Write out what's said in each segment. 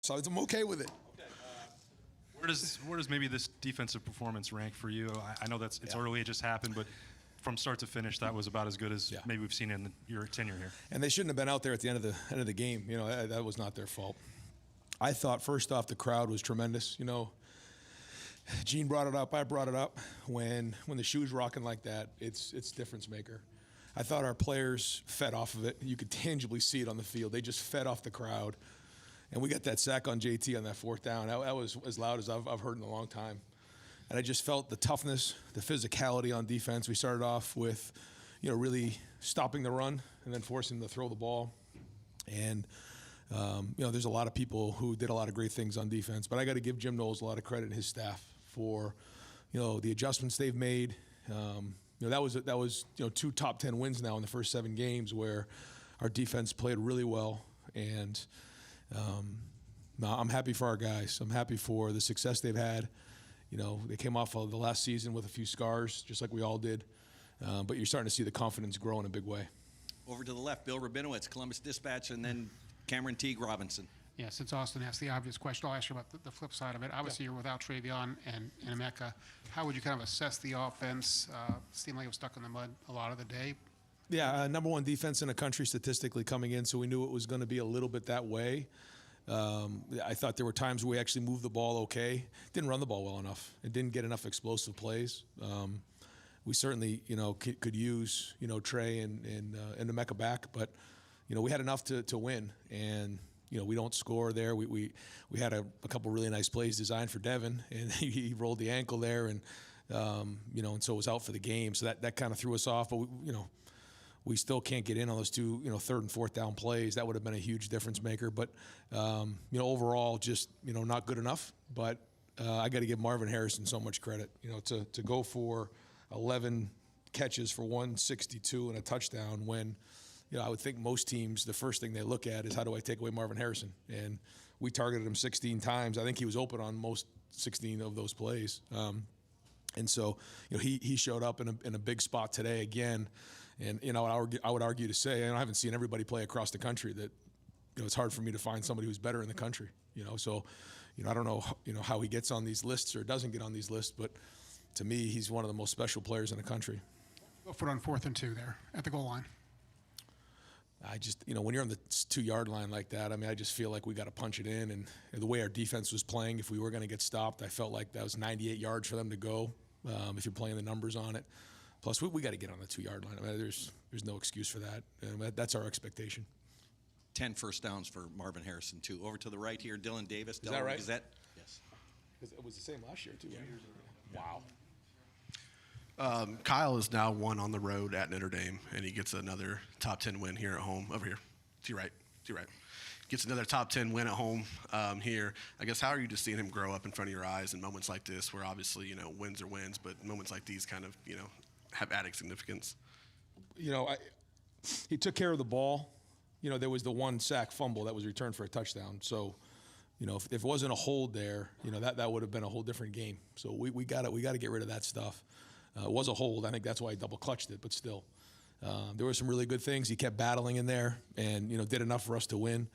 So I'm okay with it. Where does maybe this defensive performance rank for you? I know it's early, it just happened, but from start to finish, that was about as good as maybe we've seen in your tenure here. And they shouldn't have been out there at the end of the game. You know, that was not their fault. I thought first off the crowd was tremendous. You know, Gene brought it up, I brought it up. When the shoe's rocking like that, it's difference maker. I thought our players fed off of it. You could tangibly see it on the field. They just fed off the crowd. And we got that sack on JT on that fourth down. That was as loud as I've heard in a long time. And I just felt the toughness, the physicality on defense. We started off with, you know, really stopping the run and then forcing them to throw the ball. And, you know, there's a lot of people who did a lot of great things on defense. But I got to give Jim Knowles a lot of credit and his staff for, you know, the adjustments they've made. You know, that was you know, 2 top 10 wins now in the first 7 games where our defense played really well. And no, I'm happy for our guys. I'm happy for the success they've had. You know, they came off of the last season with a few scars, just like we all did. But you're starting to see the confidence grow in a big way. Over to the left, Bill Rabinowitz, Columbus Dispatch, and then Cameron Teague Robinson. Yeah, since Austin asked the obvious question, I'll ask you about the flip side of it. Obviously, you're without Travion and Emeka. How would you kind of assess the offense? Seemed like it was stuck in the mud a lot of the day. Yeah, number 1 defense in the country statistically coming in, so we knew it was going to be a little bit that way. I thought there were times where we actually moved the ball okay. Didn't run the ball well enough. It didn't get enough explosive plays. We certainly, you know, could use, you know, Trey and Emeka back, but, you know, we had enough to win. And, you know, we don't score there. We had a couple really nice plays designed for Devin, and he rolled the ankle there, and you know, and so it was out for the game. So that kind of threw us off. But you know, we still can't get in on those 2, you know, 3rd and 4th down plays. That would have been a huge difference maker. But you know, overall, just, you know, not good enough. But I got to give Marvin Harrison so much credit. You know, to go for 11 catches for 162 and a touchdown when, you know, I would think most teams, the first thing they look at is how do I take away Marvin Harrison? And we targeted him 16 times. I think he was open on most 16 of those plays. And so, you know, he showed up in a big spot today again. And, you know, I would argue to say, and I haven't seen everybody play across the country, that, you know, it's hard for me to find somebody who's better in the country. You know, so, you know, I don't know, you know, how he gets on these lists or doesn't get on these lists, but to me, he's one of the most special players in the country. Go for it on 4th and 2 there at the goal line. I just, you know, when you're on the 2-yard line like that, I mean, I just feel like we got to punch it in. And the way our defense was playing, if we were going to get stopped, I felt like that was 98 yards for them to go, if you're playing the numbers on it. Plus, we got to get on the 2-yard line. I mean, there's no excuse for that. And that's our expectation. 10 first downs for Marvin Harrison, too. Over to the right here, Dylan Davis. Is that right? Gazette. Yes. It was the same last year, too. 2 years ago. Wow. Kyle is now 1 on the road at Notre Dame, and he gets another top 10 win here at home. Over here. To your right. Gets another top 10 win at home here. I guess, how are you just seeing him grow up in front of your eyes in moments like this where obviously, you know, wins are wins, but moments like these kind of, you know, have added significance? You know, he took care of the ball. You know, there was the 1 sack fumble that was returned for a touchdown. So, you know, if it wasn't a hold there, you know, that would have been a whole different game. So we got to get rid of that stuff. It was a hold. I think that's why he double clutched it, but still. There were some really good things. He kept battling in there and, you know, did enough for us to win.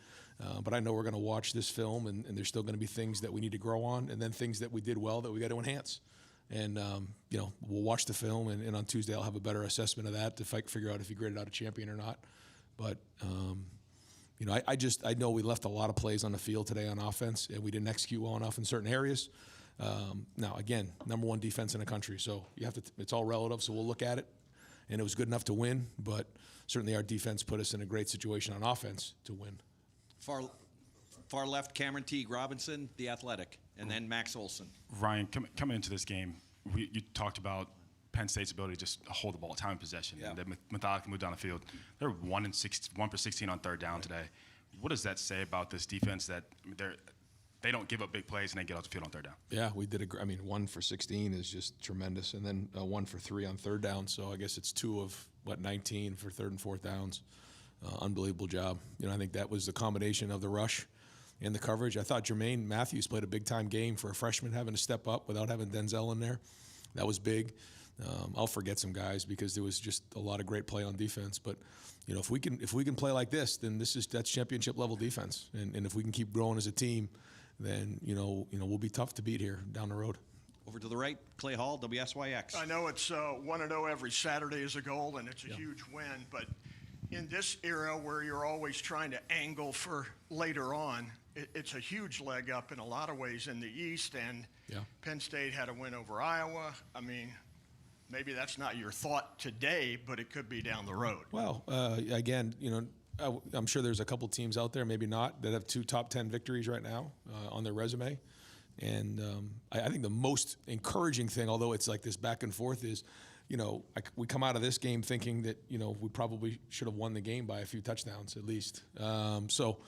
But I know we're going to watch this film, and there's still going to be things that we need to grow on, and then things that we did well that we got to enhance. And, you know, we'll watch the film, and on Tuesday I'll have a better assessment of that to figure out if he graded out a champion or not. But, you know, I know we left a lot of plays on the field today on offense, and we didn't execute well enough in certain areas. Now, again, number 1 defense in the country, so you have to. It's all relative, so we'll look at it. And it was good enough to win, but certainly our defense put us in a great situation on offense to win. Far left, Cameron Teague Robinson, The Athletic, and then Max Olson. Ryan, coming into this game, you talked about Penn State's ability to just hold the ball, time and possession, and they methodically move down the field. They're 1 for 16 on 3rd down today. What does that say about this defense that they don't give up big plays and they get off the field on 3rd down? Yeah, we did. 1 for 16 is just tremendous, and then 1 for 3 on 3rd down. So I guess it's 2 of 19 for 3rd and 4th downs. Unbelievable job. You know, I think that was the combination of the rush and the coverage. I thought Jermaine Matthews played a big time game for a freshman, having to step up without having Denzel in there. That was big. I'll forget some guys because there was just a lot of great play on defense. But you know, if we can play like this, then that's championship level defense. And if we can keep growing as a team, then you know we'll be tough to beat here down the road. Over to the right, Clay Hall, WSYX. I know it's 1-0 every Saturday is a goal, and it's a huge win. But in this era where you're always trying to angle for later on, it's a huge leg up in a lot of ways in the East. And Penn State had a win over Iowa. I mean, maybe that's not your thought today, but it could be down the road. Well, again, you know, I'm sure there's a couple teams out there, maybe not, that have 2 top 10 victories right now on their resume. And I think the most encouraging thing, although it's like this back and forth, is, you know, we come out of this game thinking that, you know, we probably should have won the game by a few touchdowns at least. So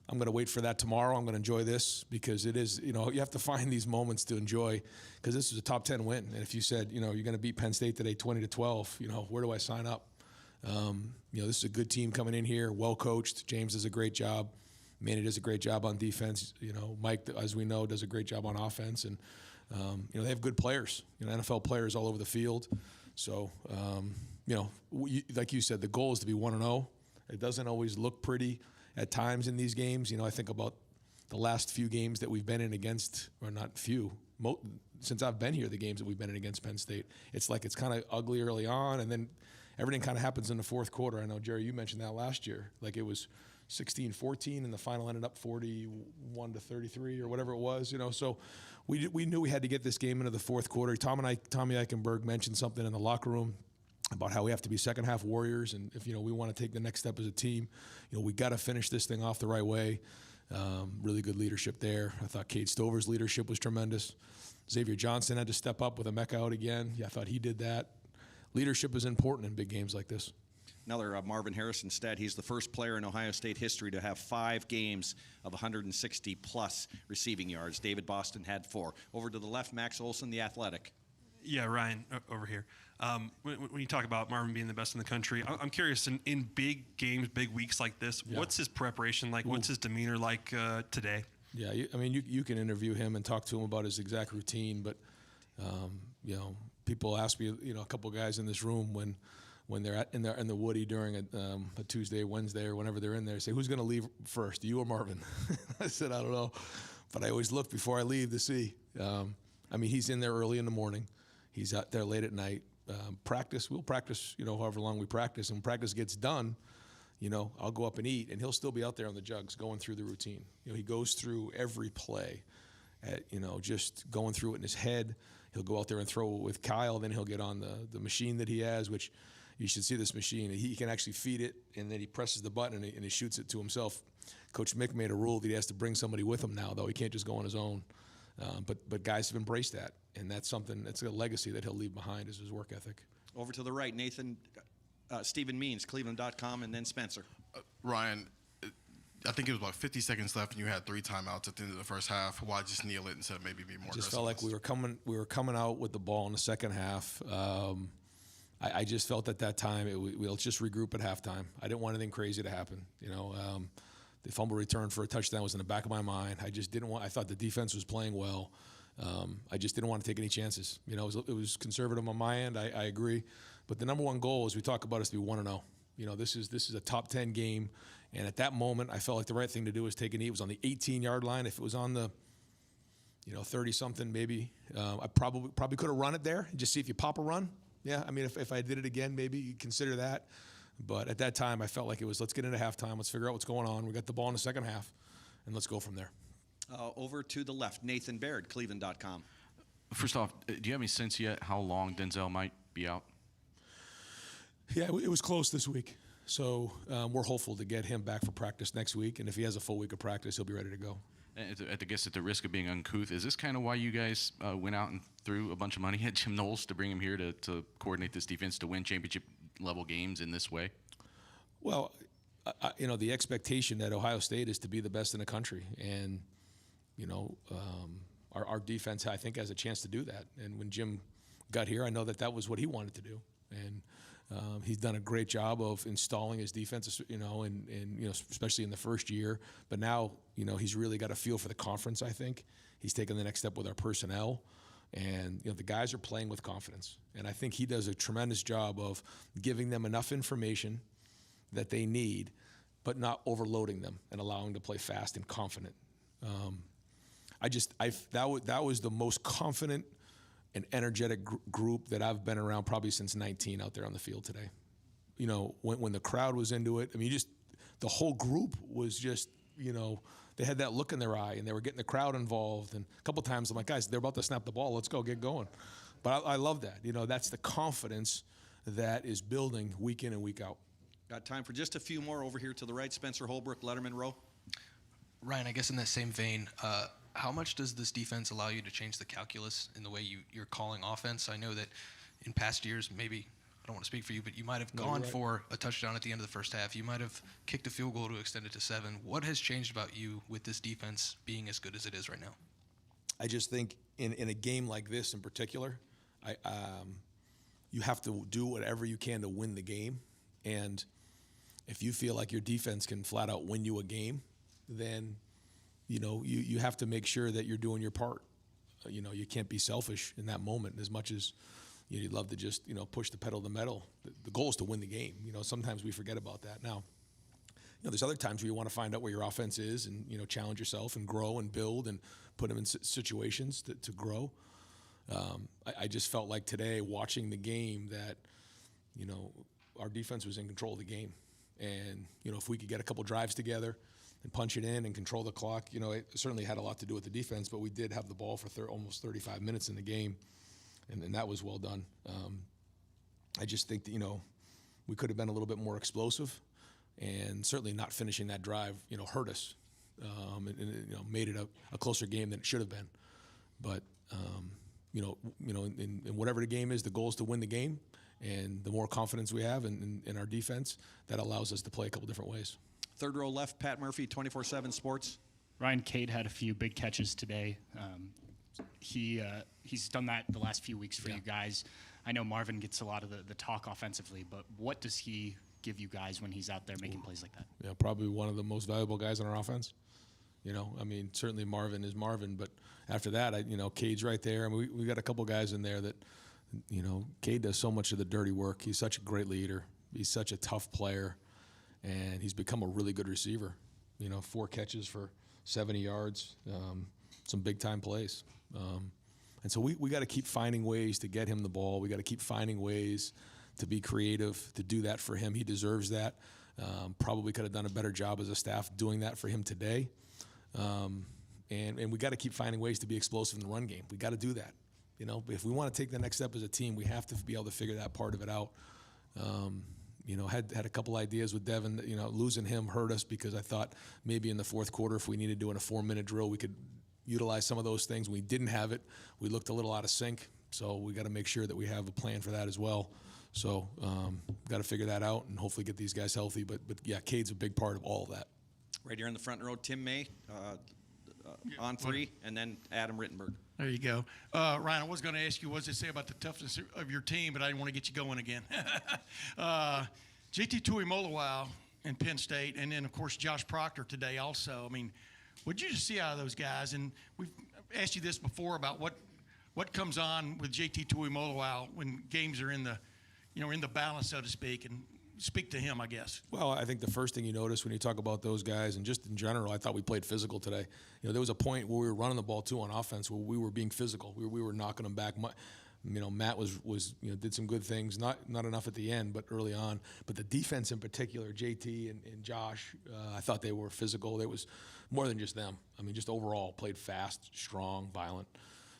I'm going to wait for that tomorrow. I'm going to enjoy this because it is, you know, you have to find these moments to enjoy because this is a top 10 win. And if you said, you know, you're going to beat Penn State today 20-12, you know, where do I sign up? You know, this is a good team coming in here, well coached. James does a great job. Manny does a great job on defense. You know, Mike, as we know, does a great job on offense. And, you know, they have good players, you know, NFL players all over the field. So, you know, like you said, the goal is to be 1-0. It doesn't always look pretty at times in these games. You know, I think about the last few games that we've been in against, or not few, since I've been here, the games that we've been in against Penn State. It's like it's kind of ugly early on, and then everything kind of happens in the fourth quarter. I know, Jerry, you mentioned that last year. Like it was 16-14, and the final ended up 41-33 or whatever it was, you know. So we knew we had to get this game into the fourth quarter. Tommy Eichenberg mentioned something in the locker room about how we have to be second half warriors, and if, you know, we want to take the next step as a team, you know, we got to finish this thing off the right way. Really good leadership there. I thought Cade Stover's leadership was tremendous. Xavier Johnson had to step up with a Mecca out again. Yeah, I thought he did that. Leadership is important in big games like this. Another Marvin Harrison stat. He's the first player in Ohio State history to have 5 games of 160-plus receiving yards. David Boston had 4. Over to the left, Max Olson, the Athletic. Yeah, Ryan, over here. When you talk about Marvin being the best in the country, I'm curious, in big games, big weeks like this, what's his preparation like? What's his demeanor like today? Yeah, I mean, you can interview him and talk to him about his exact routine, but, you know, people ask me, you know, a couple of guys in this room when they're in the Woody during a Tuesday, Wednesday, or whenever they're in there, say, who's going to leave first, you or Marvin? I said, I don't know. But I always look before I leave to see. I mean, he's in there early in the morning. He's out there late at night. We'll practice, you know, however long we practice. And when practice gets done, you know, I'll go up and eat, and he'll still be out there on the jugs going through the routine. You know, he goes through every play, you know, just going through it in his head. He'll go out there and throw it with Kyle. Then he'll get on the machine that he has, which you should see this machine. He can actually feed it, and then he presses the button, and he shoots it to himself. Coach Mick made a rule that he has to bring somebody with him now, though. He can't just go on his own. But guys have embraced that, and that's a legacy that he'll leave behind, is his work ethic. Over to the right, Stephen Means, Cleveland.com, and then Spencer. Ryan, I think it was about 50 seconds left, and you had 3 timeouts at the end of the first half. Why just kneel it instead of maybe be more aggressive? Just felt like we were coming out with the ball in the second half. I just felt at that time we'll just regroup at halftime. I didn't want anything crazy to happen. You know, the fumble return for a touchdown was in the back of my mind. I just didn't want. I thought the defense was playing well. I just didn't want to take any chances. You know, it was conservative on my end. I agree, but the number one goal, as we talk about, is to be 1-0. You know, this is a top 10 game, and at that moment, I felt like the right thing to do was take a knee. It was on the 18-yard line. If it was on the 30-something, maybe I probably could have run it there and just see if you pop a run. Yeah, I mean, if I did it again, maybe you'd consider that. But at that time, I felt like it was, let's get into halftime. Let's figure out what's going on. We got the ball in the second half, and let's go from there. Over to the left, Nathan Baird, Cleveland.com. First off, do you have any sense yet how long Denzel might be out? Yeah, it was close this week. So we're hopeful to get him back for practice next week. And if he has a full week of practice, he'll be ready to go. I guess at the risk of being uncouth, is this kind of why you guys went out and threw a bunch of money at Jim Knowles to bring him here to coordinate this defense to win championship-level games in this way? Well, you know, the expectation at Ohio State is to be the best in the country. And, you know, our defense, I think, has a chance to do that. And when Jim got here, I know that was what he wanted to do. And he's done a great job of installing his defense, you know, and you know, especially in the first year. But now, you know, he's really got a feel for the conference, I think. He's taken the next step with our personnel. And the guys are playing with confidence. And I think he does a tremendous job of giving them enough information that they need, but not overloading them and allowing them to play fast and confident. That was the most confident and energetic group that I've been around probably since 19 out there on the field today. When the crowd was into it, I mean, the whole group was just, they had that look in their eye and they were getting the crowd involved. And a couple times I'm like, guys, they're about to snap the ball. Let's go, get going. But I love that. That's the confidence that is building week in and week out. Got time for just a few more over here to the right. Spencer Holbrook, Letterman Row. Ryan, I guess in that same vein, how much does this defense allow you to change the calculus in the way you're calling offense? I know that in past years, maybe, I don't want to speak for you, but you might have gone for a touchdown at the end of the first half. You might have kicked a field goal to extend it to 7. What has changed about you with this defense being as good as it is right now? I just think in a game like this in particular, you have to do whatever you can to win the game. And if you feel like your defense can flat out win you a game, then you have to make sure that you're doing your part. You can't be selfish in that moment as much as you'd love to just push the pedal to the metal. The goal is to win the game. Sometimes we forget about that. Now, there's other times where you want to find out where your offense is and challenge yourself and grow and build and put them in situations to grow. I just felt like today watching the game that our defense was in control of the game, and if we could get a couple drives together and punch it in and control the clock, it certainly had a lot to do with the defense, but we did have the ball for almost 35 minutes in the game, and that was well done. I just think that, we could have been a little bit more explosive, and certainly not finishing that drive, hurt us, and made it a closer game than it should have been. But, in whatever the game is, the goal is to win the game, and the more confidence we have in our defense, that allows us to play a couple different ways. Third row left, Pat Murphy, 24/7 Sports. Ryan Cade had a few big catches today. He's done that the last few weeks for you guys. I know Marvin gets a lot of the talk offensively, but what does he give you guys when he's out there making plays like that? Yeah, probably one of the most valuable guys on our offense. Certainly Marvin is Marvin, but after that, Cade's right there. I mean, we got a couple guys in there that, Cade does so much of the dirty work. He's such a great leader. He's such a tough player, and he's become a really good receiver. 4 catches for 70 yards, some big-time plays. And so we got to keep finding ways to get him the ball. We got to keep finding ways to be creative, to do that for him. He deserves that. Probably could have done a better job as a staff doing that for him today. And we got to keep finding ways to be explosive in the run game. We got to do that. If we want to take the next step as a team, we have to be able to figure that part of it out. Had a couple ideas with Devin. Losing him hurt us because I thought maybe in the fourth quarter, if we needed to do in a 4-minute drill, we could utilize some of those things. We didn't have it. We looked a little out of sync. So we got to make sure that we have a plan for that as well. So got to figure that out and hopefully get these guys healthy. But yeah, Cade's a big part of all of that. Right here in the front row, Tim May on 3, and then Adam Rittenberg. There you go. Ryan, I was going to ask you what does it say about the toughness of your team, but I didn't want to get you going again. JT Tuimoloau in Penn State, and then, of course, Josh Proctor today also. I mean, what did you just see out of those guys? And we've asked you this before about what comes on with JT Tuimoloau when games are in the balance, so to speak, and speak to him, I guess. Well, I think the first thing you notice when you talk about those guys, and just in general, I thought we played physical today. There was a point where we were running the ball too on offense, where we were being physical. We were knocking them back. Matt was did some good things, not enough at the end, but early on. But the defense in particular, JT and Josh, I thought they were physical. There was more than just them. I mean, just overall played fast, strong, violent.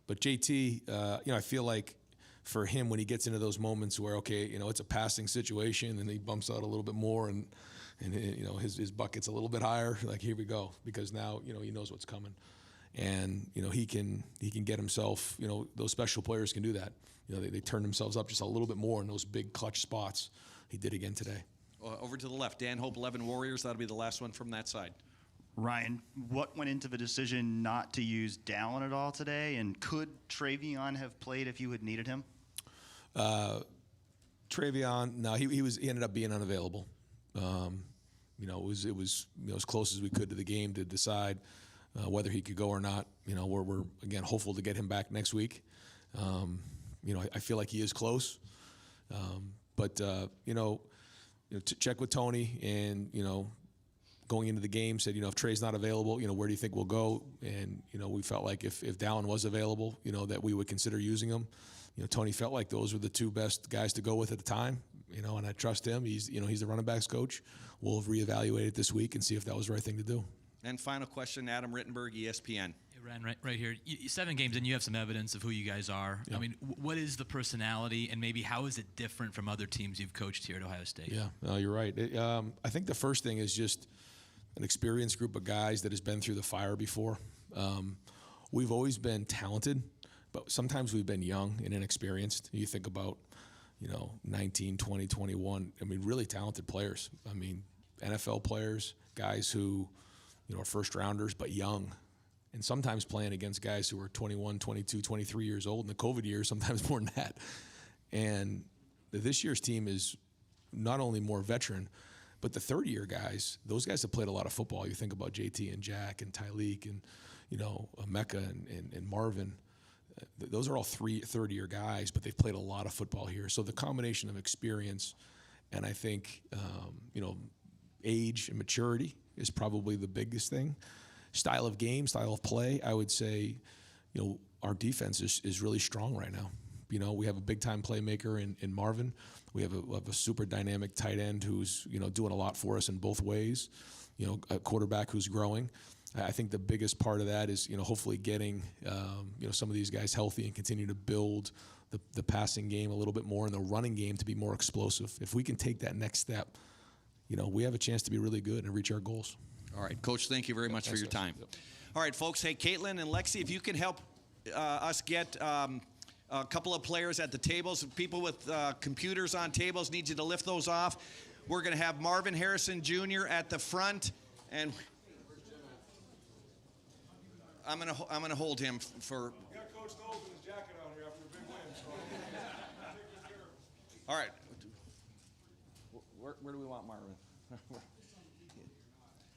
But JT, I feel like for him when he gets into those moments where, okay, it's a passing situation and he bumps out a little bit more and his bucket's a little bit higher, like here we go, because now, he knows what's coming. And, he can get himself, those special players can do that. They turn themselves up just a little bit more in those big clutch spots. He did again today. Over to the left, Dan Hope, 11 Warriors. That'll be the last one from that side. Ryan, what went into the decision not to use Dallin at all today, and could Travion have played if you had needed him? Travion, no, he ended up being unavailable. It was as close as we could to the game to decide whether he could go or not. We're again hopeful to get him back next week. I feel like he is close. But to check with Tony and, going into the game said, if Trey's not available, where do you think we'll go? And, we felt like if Dallin was available, that we would consider using him. Tony felt like those were the two best guys to go with at the time, and I trust him. He's the running backs coach. We'll reevaluate it this week and see if that was the right thing to do. And final question, Adam Rittenberg, ESPN. Hey, Ryan, right here. 7 games in, you have some evidence of who you guys are. Yeah. I mean, what is the personality, and maybe how is it different from other teams you've coached here at Ohio State? Yeah, no, you're right. I think the first thing is just an experienced group of guys that has been through the fire before. We've always been talented, but sometimes we've been young and inexperienced. You think about, 19, 20, 21. I mean, really talented players. I mean, NFL players, guys who, are first rounders, but young. And sometimes playing against guys who are 21, 22, 23 years old in the COVID years, sometimes more than that. And this year's team is not only more veteran, but the third-year guys, those guys have played a lot of football. You think about JT and Jack and Tyleek and, Mecca and Marvin. Those are all third-year guys, but they've played a lot of football here. So the combination of experience and I think, age and maturity is probably the biggest thing. Style of game, style of play, I would say, our defense is really strong right now. We have a big-time playmaker in Marvin. We have a super dynamic tight end who's, doing a lot for us in both ways. A quarterback who's growing. I think the biggest part of that is, hopefully getting, some of these guys healthy and continue to build the passing game a little bit more and the running game to be more explosive. If we can take that next step, we have a chance to be really good and reach our goals. All right, Coach, thank you very much for your time. All right, folks. Hey, Caitlin and Lexi, if you can help us get a couple of players at the tables. People with computers on tables, need you to lift those off. We're going to have Marvin Harrison Jr. at the front, and I'm going to hold him for. We got Coach Knowles in his jacket on here after a big win. All right. Where do we want Marvin?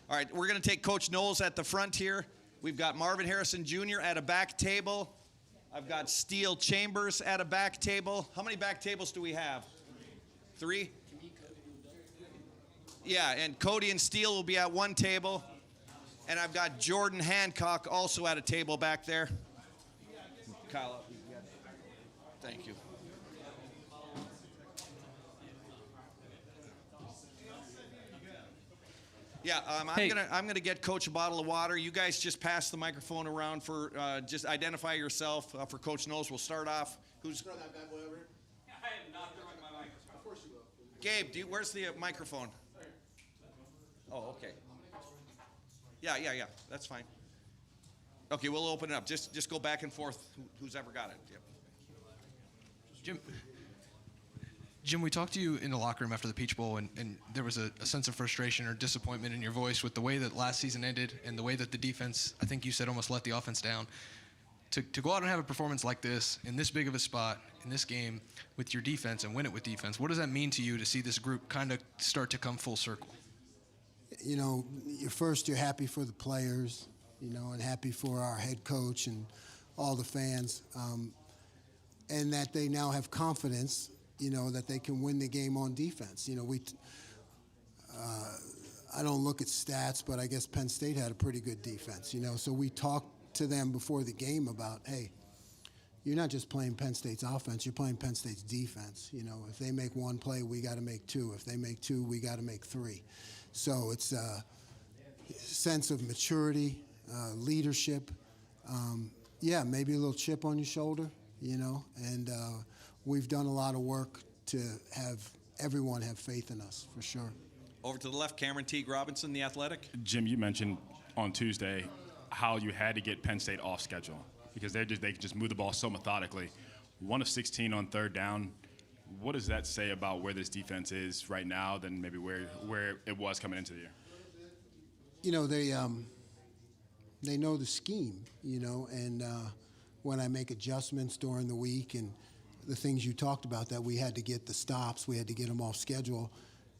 All right, we're going to take Coach Knowles at the front here. We've got Marvin Harrison Jr. at a back table. I've got Steele Chambers at a back table. How many back tables do we have? 3? Yeah, and Cody and Steele will be at one table. And I've got Jordan Hancock also at a table back there. Kyle, thank you. Yeah, I'm gonna get Coach a bottle of water. You guys just pass the microphone around for just identify yourself for Coach Knowles. We'll start off. Who's? Throw that bad boy over here. I am not throwing my microphone. Of course you will. Gabe, where's the microphone? Oh, okay. Yeah, that's fine. Okay, we'll open it up. Just go back and forth. Who's ever got it? Yep. Jim, we talked to you in the locker room after the Peach Bowl, and there was a sense of frustration or disappointment in your voice with the way that last season ended and the way that the defense, I think you said, almost let the offense down. To go out and have a performance like this, in this big of a spot, in this game, with your defense and win it with defense, what does that mean to you to see this group kind of start to come full circle? You're happy for the players, and happy for our head coach and all the fans, and that they now have confidence, that they can win the game on defense. I don't look at stats, but I guess Penn State had a pretty good defense, So we talked to them before the game about, hey, you're not just playing Penn State's offense, you're playing Penn State's defense. If they make one play, we got to make 2. If they make 2, we got to make 3. So it's a sense of maturity, leadership. Maybe a little chip on your shoulder, and we've done a lot of work to have everyone have faith in us, for sure. Over to the left, Cameron Teague Robinson, The Athletic. Jim, you mentioned on Tuesday how you had to get Penn State off schedule because they could just move the ball so methodically. 1 of 16 on third down. What does that say about where this defense is right now than maybe where it was coming into the year? They know the scheme, and when I make adjustments during the week and the things you talked about, that we had to get the stops, we had to get them off schedule,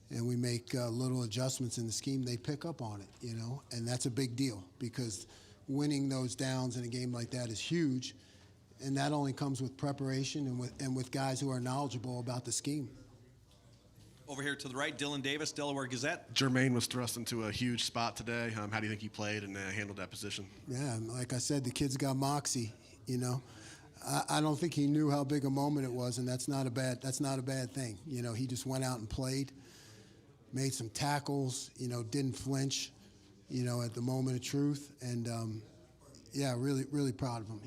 and we make little adjustments in the scheme, they pick up on it, and that's a big deal because winning those downs in a game like that is huge, And that only comes with preparation and with guys who are knowledgeable about the scheme. Over here to the right, Dylan Davis, Delaware Gazette. Jermaine was thrust into a huge spot today. How do you think he played and handled that position? Yeah, like I said, the kid's got moxie. You know, I don't think he knew how big a moment it was, and that's not a bad thing. You know, he just went out and played, made some tackles. You know, didn't flinch. You know, at the moment of truth, and yeah, really proud of him.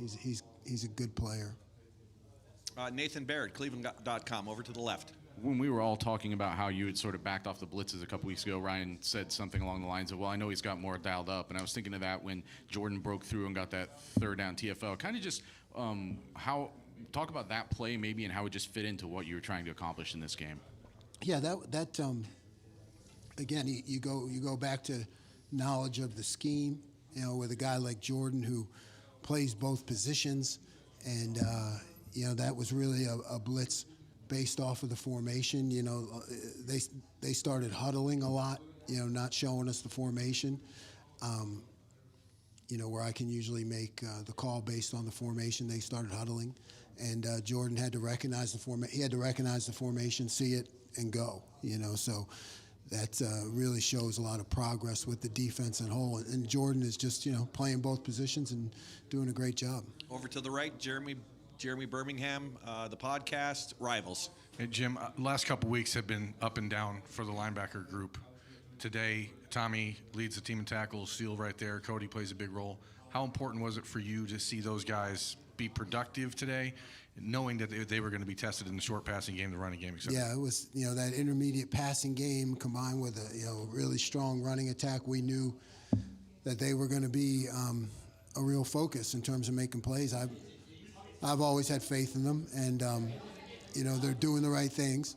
He's a good player. Nathan Barrett, Cleveland.com, over to the left. When we were all talking about how you had sort of backed off the blitzes a couple weeks ago, Ryan said something along the lines of, well, I know he's got more dialed up. And I was thinking of that when Jordan broke through and got that third down TFL. Kind of just talk about that play maybe and how it just fit into what you were trying to accomplish in this game. Yeah, that again, you go back to knowledge of the scheme, you know, with a guy like Jordan who plays both positions. And, you know, that was really a blitz based off of the formation. You know, they started huddling a lot, you know, not showing us the formation, you know, where I can usually make the call based on the formation. They started huddling, and Jordan had to recognize he had to recognize the formation, see it, and go, you know. So that really shows a lot of progress with the defense and whole. And Jordan is just, you know, playing both positions and doing a great job. Over to the right, Jeremy Birmingham, the podcast, Rivals. Hey, Jim, last couple weeks have been up and down for the linebacker group. Today, Tommy leads the team in tackles, Steele right there, Cody plays a big role. How important was it for you to see those guys be productive today, knowing that they were going to be tested in the short passing game, the running game, etc.? Yeah, it was, you know, that intermediate passing game combined with a, you know, really strong running attack. We knew that they were going to be a real focus in terms of making plays. I've always had faith in them, and you know, they're doing the right things.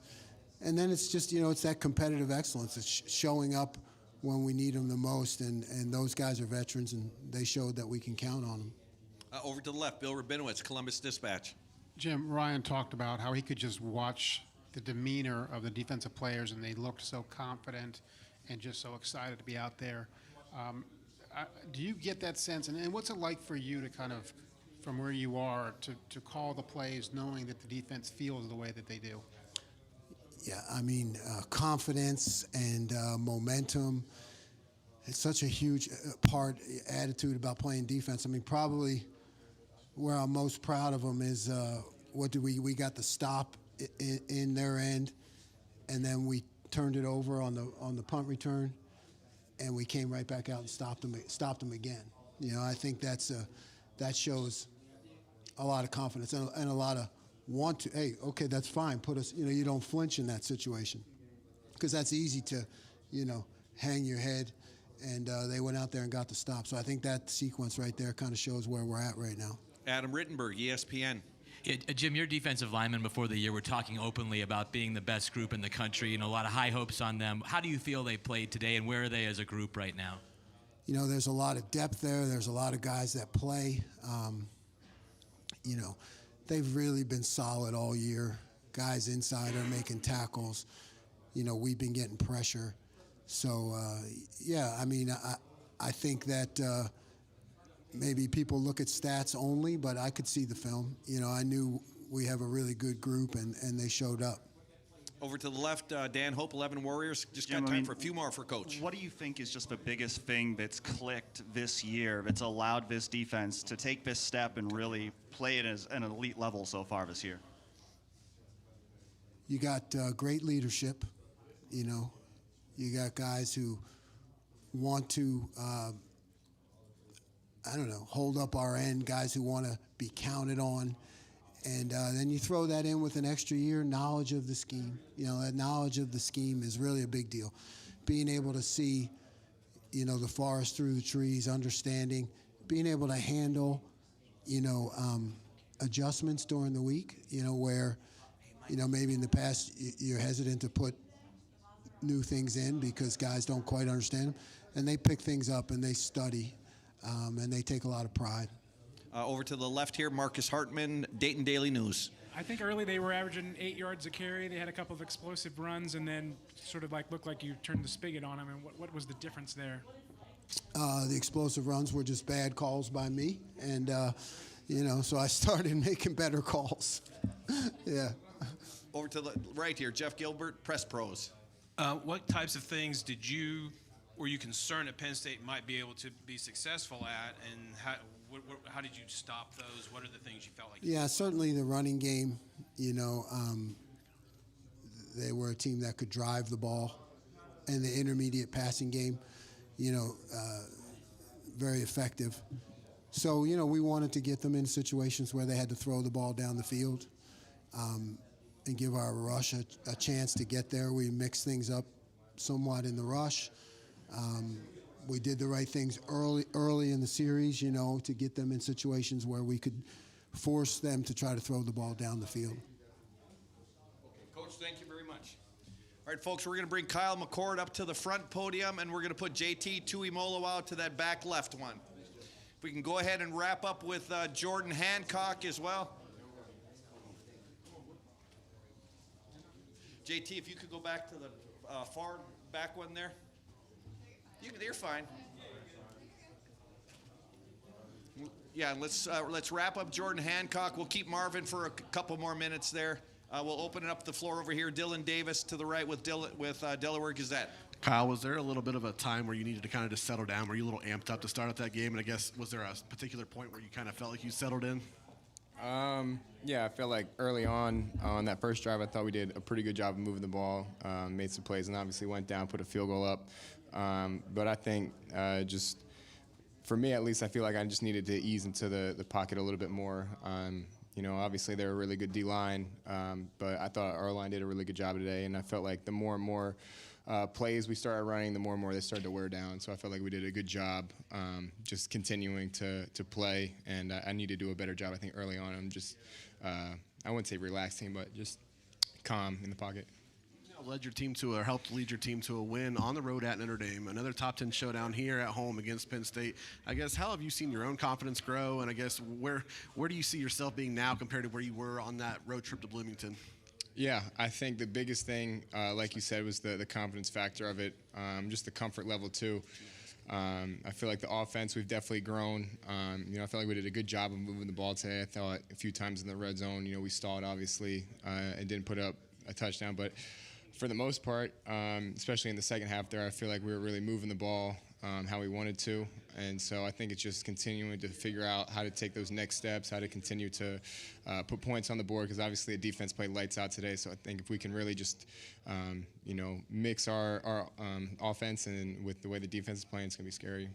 And then it's just, you know, it's that competitive excellence. It's showing up when we need them the most, and those guys are veterans, and they showed that we can count on them. Over to the left, Bill Rabinowitz, Columbus Dispatch. Jim, Ryan talked about how he could just watch the demeanor of the defensive players, and they looked so confident and just so excited to be out there. Do you get that sense? And what's it like for you to kind of, from where you are, to call the plays knowing that the defense feels the way that they do? Yeah, I mean, confidence and momentum. It's such a huge attitude about playing defense. I mean, probably where I'm most proud of them is we got the stop in their end, and then we turned it over on the punt return, and we came right back out and stopped them again. You know, I think that shows a lot of confidence and a lot of want to. Hey, okay, that's fine. Put us. You know, you don't flinch in that situation because that's easy to, you know, hang your head. And they went out there and got the stop. So I think that sequence right there kind of shows where we're at right now. Adam Rittenberg, ESPN. Yeah, Jim, your defensive linemen before the year were talking openly about being the best group in the country and a lot of high hopes on them. How do you feel they played today, and where are they as a group right now? You know, there's a lot of depth there. There's a lot of guys that play. You know, they've really been solid all year. Guys inside are making tackles. You know, we've been getting pressure. So, yeah, I mean, I think that maybe people look at stats only, but I could see the film. You know, I knew we have a really good group, and they showed up. Over to the left, Dan Hope, 11 Warriors. Just got time for a few more for Coach. What do you think is just the biggest thing that's clicked this year, that's allowed this defense to take this step and really play it as an elite level so far this year? You got great leadership, you know. You got guys who want to, hold up our end, guys who want to be counted on. And then you throw that in with an extra year knowledge of the scheme. You know, that knowledge of the scheme is really a big deal. Being able to see, you know, the forest through the trees, understanding, being able to handle, you know, adjustments during the week, you know, where, you know, maybe in the past you're hesitant to put new things in because guys don't quite understand them, and they pick things up and they study, and they take a lot of pride. Over to the left here, Marcus Hartman, Dayton Daily News. I think early they were averaging 8 yards a carry. They had a couple of explosive runs and then sort of like looked like you turned the spigot on them. And what was the difference there? The explosive runs were just bad calls by me, and So I started making better calls. Yeah. Over to the right here, Jeff Gilbert, Press Pros. What types of things were you concerned that Penn State might be able to be successful at, and how did you stop those? What are the things you felt like? Yeah, certainly the running game. They were a team that could drive the ball, and the intermediate passing game, very effective. So, we wanted to get them in situations where they had to throw the ball down the field and give our rush a chance to get there. We mixed things up somewhat in the rush. We did the right things early in the series, to get them in situations where we could force them to try to throw the ball down the field. Okay, Coach, thank you very much. All right, folks, we're going to bring Kyle McCord up to the front podium, and we're going to put JT Tuimoloau to that back left one. If we can go ahead and wrap up with Jordan Hancock as well. JT, if you could go back to the far back one there. You're fine. Yeah, let's wrap up Jordan Hancock. We'll keep Marvin for a couple more minutes there. We'll open up the floor over here. Dylan Davis to the right with Delaware Gazette. Kyle, was there a little bit of a time where you needed to kind of just settle down? Were you a little amped up to start out that game? And I guess, was there a particular point where you kind of felt like you settled in? Yeah, I felt like early on that first drive, I thought we did a pretty good job of moving the ball, made some plays, and obviously went down, put a field goal up. But I think just for me at least, I feel like I just needed to ease into the pocket a little bit more. Obviously they're a really good D-line, but I thought our line did a really good job today, and I felt like the more and more plays we started running, the more and more they started to wear down. So I felt like we did a good job just continuing to play, and I need to do a better job, I think, early on. I'm just, I wouldn't say relaxing, but just calm in the pocket. Helped lead your team to a win on the road at Notre Dame, another top 10 showdown here at home against Penn State. I guess, how have you seen your own confidence grow, and I guess where do you see yourself being now compared to where you were on that road trip to Bloomington? Yeah, I think the biggest thing, like you said, was the confidence factor of it, just the comfort level too. I feel like the offense, we've definitely grown. I feel like we did a good job of moving the ball today. I thought a few times in the red zone, we stalled obviously and didn't put up a touchdown, but for the most part, especially in the second half there, I feel like we were really moving the ball how we wanted to. And so I think it's just continuing to figure out how to take those next steps, how to continue to put points on the board, because obviously the defense played lights out today. So I think if we can really just, mix our offense and with the way the defense is playing, it's going to be scary.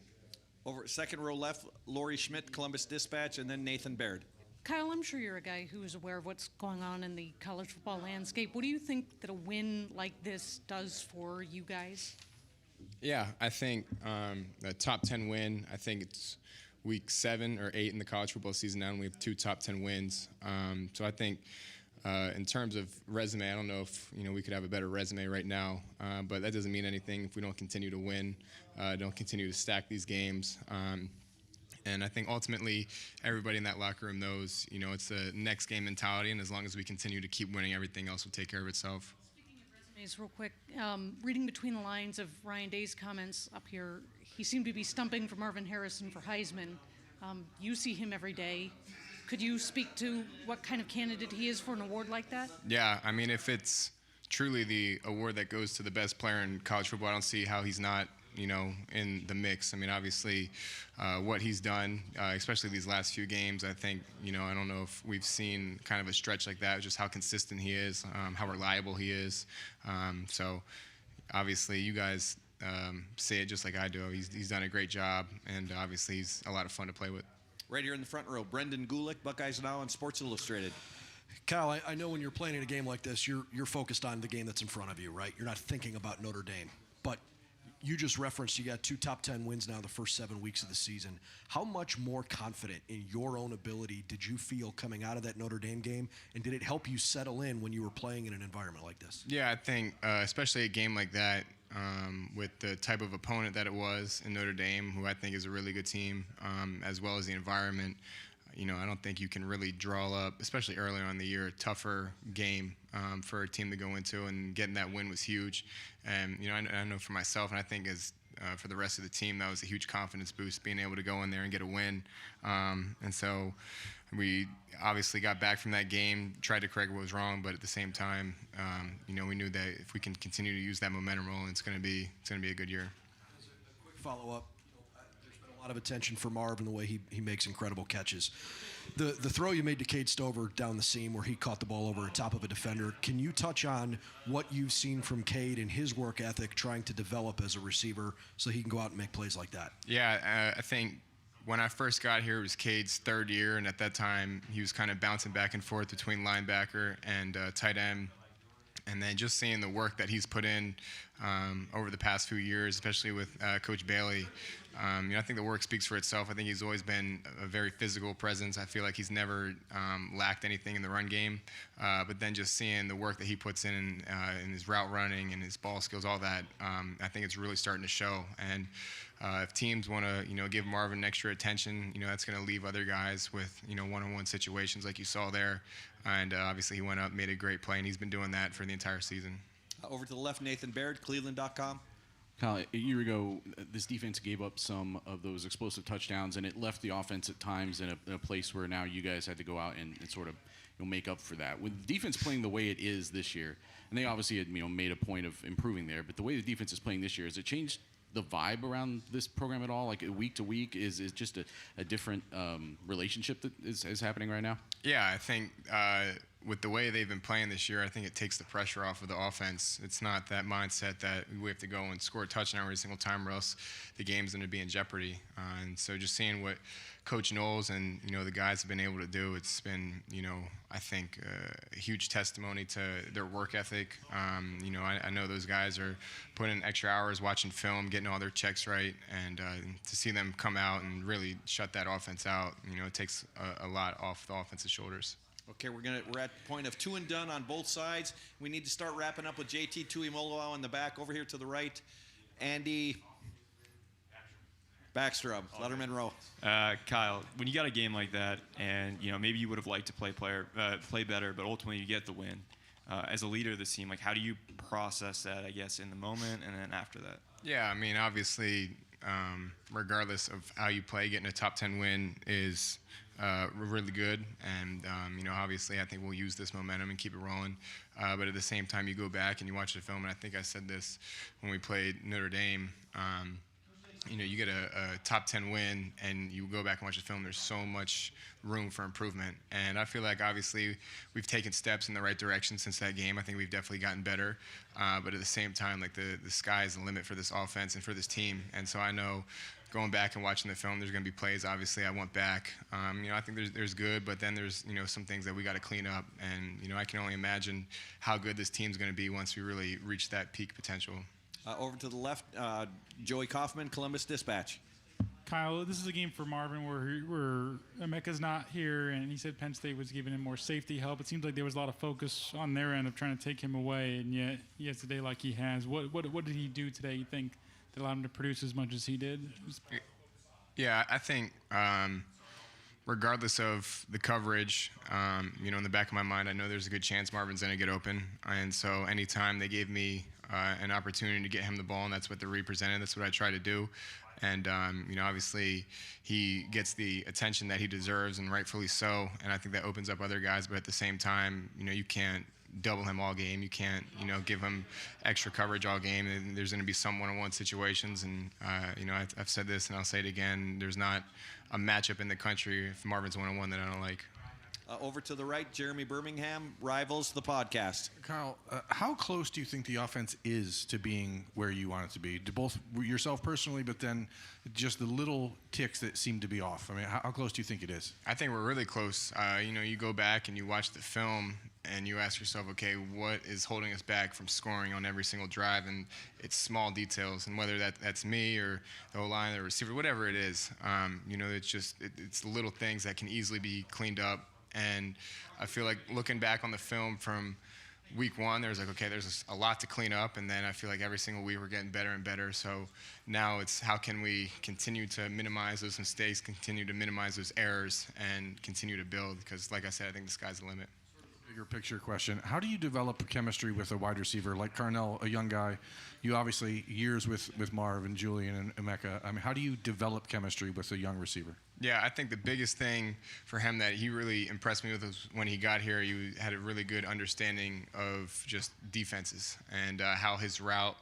Over second row left, Lori Schmidt, Columbus Dispatch, and then Nathan Baird. Kyle, I'm sure you're a guy who is aware of what's going on in the college football landscape. What do you think that a win like this does for you guys? Yeah, I think the top 10 win, I think it's week 7 or 8 in the college football season now, and we have 2 top 10 wins. So I think in terms of resume, I don't know if we could have a better resume right now, but that doesn't mean anything if we don't continue to win, don't continue to stack these games. And I think ultimately everybody in that locker room knows, it's a next game mentality, and as long as we continue to keep winning, everything else will take care of itself. Speaking of resumes, real quick, reading between the lines of Ryan Day's comments up here, he seemed to be stumping for Marvin Harrison for Heisman. You see him every day. Could you speak to what kind of candidate he is for an award like that? Yeah, I mean, if it's truly the award that goes to the best player in college football, I don't see how he's not in the mix. I mean, obviously, what he's done, especially these last few games, I think, I don't know if we've seen kind of a stretch like that, just how consistent he is, how reliable he is. So, obviously, you guys say it just like I do. He's done a great job, and obviously, he's a lot of fun to play with. Right here in the front row, Brendan Gulick, Buckeyes Now on Sports Illustrated. Kyle, I know when you're playing in a game like this, you're focused on the game that's in front of you, right? You're not thinking about Notre Dame. But you just referenced you got 2 top 10 wins now the first 7 weeks of the season. How much more confident in your own ability did you feel coming out of that Notre Dame game? And did it help you settle in when you were playing in an environment like this? Yeah, I think especially a game like that, with the type of opponent that it was in Notre Dame, who I think is a really good team, as well as the environment, I don't think you can really draw up, especially early on in the year, a tougher game for a team to go into, and getting that win was huge. And, I know for myself, and I think as for the rest of the team, that was a huge confidence boost, being able to go in there and get a win. And so, we obviously got back from that game, tried to correct what was wrong, but at the same time, we knew that if we can continue to use that momentum rolling, it's going to be a good year. Quick follow-up. There's been a lot of attention for Marv and the way he makes incredible catches. The throw you made to Cade Stover down the seam where he caught the ball over the top of a defender, can you touch on what you've seen from Cade and his work ethic trying to develop as a receiver so he can go out and make plays like that? Yeah, I think when I first got here, it was Cade's third year, and at that time, he was kind of bouncing back and forth between linebacker and tight end. And then just seeing the work that he's put in over the past few years, especially with Coach Bailey, I think the work speaks for itself. I think he's always been a very physical presence. I feel like he's never lacked anything in the run game. But then just seeing the work that he puts in his route running and his ball skills, all that, I think it's really starting to show. And if teams want to, give Marvin extra attention, that's going to leave other guys with, one-on-one situations like you saw there. And obviously he went up, made a great play, and he's been doing that for the entire season. Over to the left, Nathan Baird, Cleveland.com. Kyle, a year ago, this defense gave up some of those explosive touchdowns, and it left the offense at times in a place where now you guys had to go out and sort of make up for that. With the defense playing the way it is this year, and they obviously had made a point of improving there, but the way the defense is playing this year, has it changed the vibe around this program at all? Like week to week, is just a different relationship that is happening right now? Yeah, I think with the way they've been playing this year, I think it takes the pressure off of the offense. It's not that mindset that we have to go and score a touchdown every single time or else the game's going to be in jeopardy. And so just seeing what Coach Knowles and, the guys have been able to do, it's been, I think a huge testimony to their work ethic. I know those guys are putting in extra hours watching film, getting all their checks right, and to see them come out and really shut that offense out, it takes a lot off the offense's shoulders. Okay, we're at the point of 2 and done on both sides. We need to start wrapping up with JT Tuimoloau in the back. Over here to the right, Andy Backstrom, Letterman Row. Kyle, when you got a game like that, and maybe you would have liked to play better, but ultimately you get the win. As a leader of the team, how do you process that? I guess in the moment and then after that. Yeah, I mean, obviously, regardless of how you play, getting a top 10 win is really good, and obviously I think we'll use this momentum and keep it rolling, but at the same time you go back and you watch the film, and I think I said this when we played Notre Dame, you get a top 10 win and you go back and watch the film, there's so much room for improvement, and I feel like obviously we've taken steps in the right direction since that game. I think we've definitely gotten better, but at the same time, like the sky is the limit for this offense and for this team, and so I know going back and watching the film, there's going to be plays, obviously, I want back. I think there's good, but then there's, some things that we got to clean up. And, I can only imagine how good this team's going to be once we really reach that peak potential. Over to the left, Joey Kaufman, Columbus Dispatch. Kyle, this is a game for Marvin where Emeka's not here, and he said Penn State was giving him more safety help. It seems like there was a lot of focus on their end of trying to take him away, and yet he has a day like he has. What did he do today, you think, that allowed him to produce as much as he did? Yeah, I think regardless of the coverage, in the back of my mind, I know there's a good chance Marvin's going to get open. And so anytime they gave me an opportunity to get him the ball, and that's what they represented, that's what I try to do. And, obviously he gets the attention that he deserves, and rightfully so. And I think that opens up other guys. But at the same time, you can't double him all game. You can't, give him extra coverage all game. And there's going to be some one-on-one situations. And, I've said this and I'll say it again. There's not a matchup in the country if Marvin's one-on-one that I don't like. Over to the right, Jeremy Birmingham, Rivals, the podcast. Kyle, how close do you think the offense is to being where you want it to be? To both yourself personally, but then just the little ticks that seem to be off. I mean, how close do you think it is? I think we're really close. You go back and you watch the film and you ask yourself, okay, what is holding us back from scoring on every single drive? And it's small details, and whether that's me or the O-line or receiver, whatever it is, it's the little things that can easily be cleaned up. And I feel like looking back on the film from week one, there's a lot to clean up. And then I feel like every single week we're getting better and better. So now it's how can we continue to minimize those mistakes, continue to minimize those errors, and continue to build? Because like I said, I think the sky's the limit. Bigger picture question. How do you develop chemistry with a wide receiver like Carnell, a young guy? You obviously years with Marv and Julian and Emeka. I mean, how do you develop chemistry with a young receiver? Yeah, I think the biggest thing for him that he really impressed me with was when he got here, he had a really good understanding of just defenses and how his route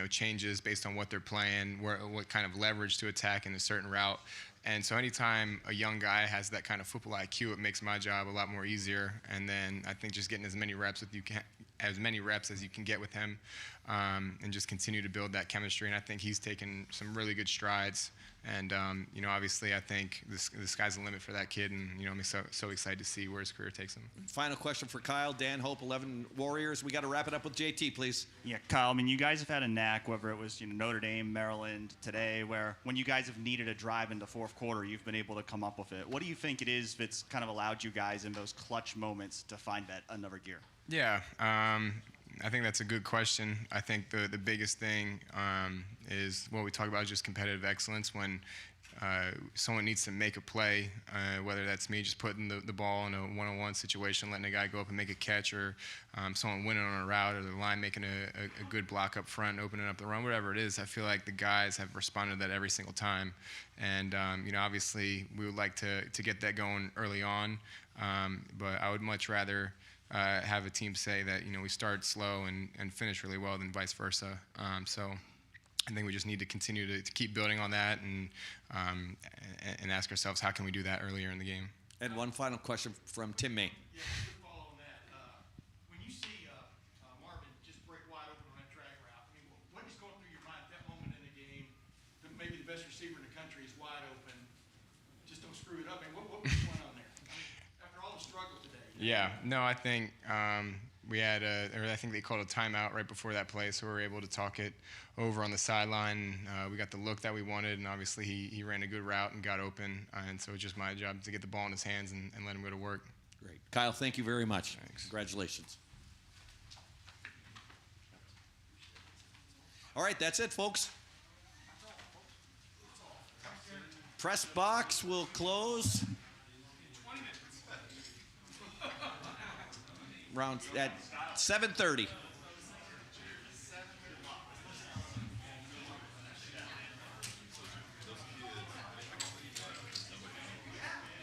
changes based on what they're playing, what kind of leverage to attack in a certain route. And so anytime a young guy has that kind of football IQ, it makes my job a lot more easier. And then I think just getting as many reps as you can get with him, and just continue to build that chemistry. And I think he's taken some really good strides. And obviously, I think the sky's the limit for that kid. And I'm so excited to see where his career takes him. Final question for Kyle. Dan Hope, 11 Warriors. We got to wrap it up with JT, please. Yeah, Kyle. I mean, you guys have had a knack, whether it was Notre Dame, Maryland, today, where when you guys have needed a drive in the fourth quarter, you've been able to come up with it. What do you think it is that's kind of allowed you guys in those clutch moments to find that another gear? Yeah, I think that's a good question. I think the biggest thing is what we talk about, just competitive excellence. When someone needs to make a play, whether that's me just putting the ball in a one-on-one situation, letting a guy go up and make a catch, or someone winning on a route, or the line making a good block up front, opening up the run, whatever it is, I feel like the guys have responded to that every single time. And, obviously we would like to get that going early on, but I would much rather have a team say that we start slow and finish really well than vice versa. So I think we just need to continue to keep building on that and ask ourselves, how can we do that earlier in the game? And one final question from Tim May. Yeah, just to follow on that. When you see Marvin just break wide open on that drag route, I mean, what is going through your mind at that moment in the game? That maybe the best receiver in the country is wide open. Just don't screw it up. I mean, what was going on there? I mean, after all the struggle today. Yeah, no, I think we had I think they called a timeout right before that play, so we were able to talk it over on the sideline. We got the look that we wanted, and obviously he ran a good route and got open, and so it's just my job to get the ball in his hands and let him go to work. Great. Kyle, thank you very much. Thanks. Congratulations. All right, that's it, folks. Press box will close around at 7:30.